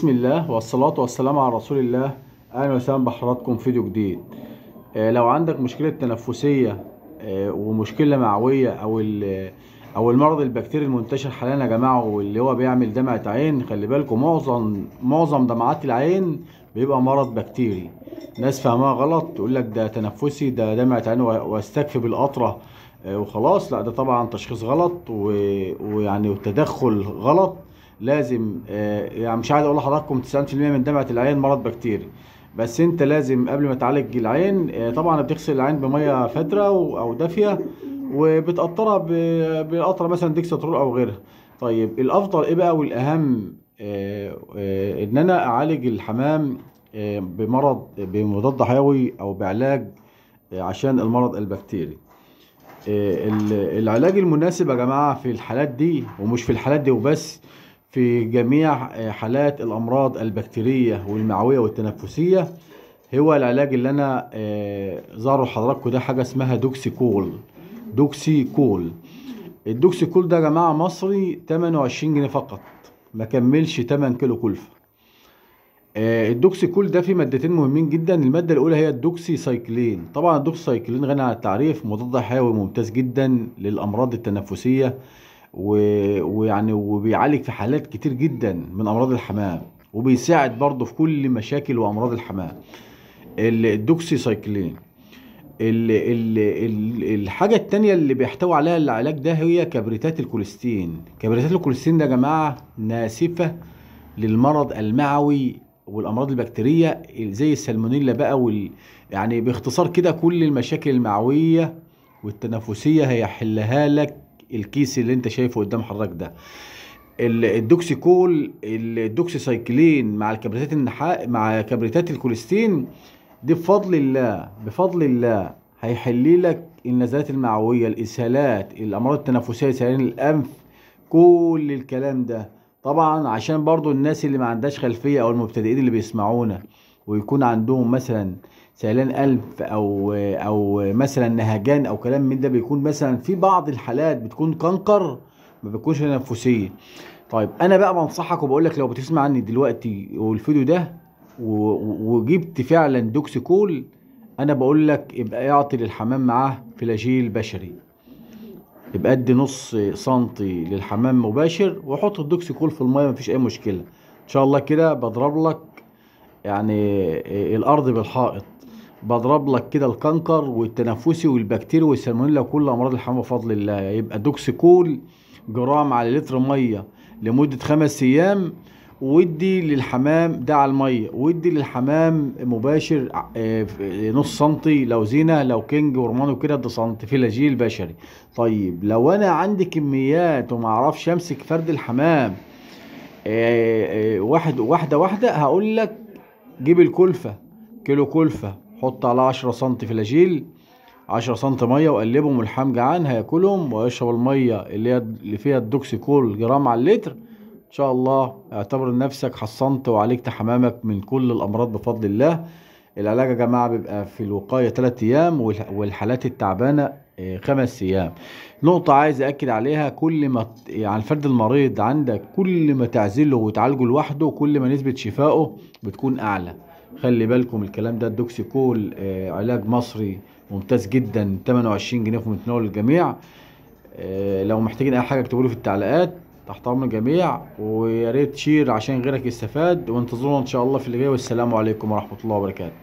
بسم الله والصلاة والسلام على رسول الله. أهلا وسهلا بحضراتكم في فيديو جديد. لو عندك مشكلة تنفسية ومشكلة معوية أو المرض البكتيري المنتشر حاليا يا جماعة، واللي هو بيعمل دمعة عين، خلي بالكم معظم دمعات العين بيبقى مرض بكتيري. ناس فاهمها غلط، تقول لك ده تنفسي، ده دمعة عين واستكفي بالقطرة وخلاص. لا، ده طبعا تشخيص غلط ويعني وتدخل غلط. لازم يعني مش عايز اقول لحضراتكم 90% من دمعة العين مرض بكتيري، بس انت لازم قبل ما تعالج العين طبعا بتغسل العين بميه فاتره او دافيه، وبتقطرها بقطره مثلا ديكسترول او غيرها. طيب الافضل ايه بقى والاهم؟ ان انا اعالج الحمام بمضاد حيوي او بعلاج عشان المرض البكتيري. العلاج المناسب يا جماعة في الحالات دي، ومش في الحالات دي وبس، في جميع حالات الأمراض البكتيرية والمعوية والتنفسية، هو العلاج اللي أنا ظهر لحضراتكم ده، حاجة اسمها دوكسيكول. الدوكسيكول ده يا جماعة مصري 28 جنيه فقط، ما كملش 8 كيلو كلفة. الدوكسيكول ده فيه مادتين مهمين جدا. المادة الأولى هي الدوكسي سايكلين. طبعا الدوكسي سايكلين غني عن التعريف، مضاد حيوي ممتاز جدا للأمراض التنفسية ويعني وبيعالج في حالات كتير جدا من أمراض الحمام، وبيساعد برضه في كل مشاكل وأمراض الحمام. الدوكسي سايكلين. الحاجة التانية اللي بيحتوي عليها العلاج ده هي كبريتات الكوليستين. كبريتات الكوليستين ده يا جماعة ناسفة للمرض المعوي والامراض البكتيريه زي السالمونيلا بقى يعني باختصار كده كل المشاكل المعويه والتنفسيه هيحلها لك الكيس اللي انت شايفه قدام حضرتك ده. الدوكسيكول، الدوكسيسايكلين مع الكبريتات النحاء مع كبريتات الكوليستين دي بفضل الله هيحل لك النزلات المعويه، الاسهالات، الامراض التنفسيه، سيلان الانف، كل الكلام ده. طبعا عشان برضو الناس اللي ما عندهاش خلفية او المبتدئين اللي بيسمعونا ويكون عندهم مثلا سيلان أنف او مثلا نهجان او كلام من ده، بيكون مثلا في بعض الحالات بتكون كنكر، ما بتكونش تنفسية. طيب انا بقى بنصحك وبقول لك، لو بتسمع عني دلوقتي والفيديو ده وجبت فعلا دوكسيكول، انا بقول لك يبقى اعطي للحمام معاه فلاجيل بشري، يبقى ادي نص سنتي للحمام مباشر، وحط الدوكسيكول في الميه، مفيش اي مشكله ان شاء الله. كده بضرب لك يعني الارض بالحائط، بضرب لك كده الكنكر والتنفسي والبكتيريا والسالمونيلا وكل امراض الحمام بفضل الله. يبقى دوكسيكول جرام على لتر ميه لمده 5 ايام، ودي للحمام ده على الميه، ودي للحمام مباشر نص سنتي لو زينه، لو كينج ورمانو كده ده سنتي فلاجيل بشري. طيب لو انا عندي كميات وما اعرفش امسك فرد الحمام واحده هقول لك جيب الكلفه، كيلو كلفه، حط على 10 سنتي فلاجيل، 10 سنتي ميه، وقلبهم، والحمام جعان هياكلهم ويشرب الميه اللي فيها الدوكسيكول جرام على اللتر. ان شاء الله اعتبر نفسك حصنت وعالجت حمامك من كل الامراض بفضل الله. العلاج يا جماعه بيبقى في الوقايه 3 ايام، والحالات التعبانه 5 ايام. نقطه عايز اكد عليها، كل ما يعني الفرد المريض عندك كل ما تعزله وتعالجه لوحده كل ما نسبه شفائه بتكون اعلى. خلي بالكم الكلام ده. الدوكسيكول علاج مصري ممتاز جدا، 28 جنيه في متناول الجميع. لو محتاجين اي حاجه اكتبوا لي في التعليقات، تحت امر الجميع. ويا ريت شير عشان غيرك يستفاد، وانتظرونا ان شاء الله في اللي جاي. والسلام عليكم ورحمه الله وبركاته.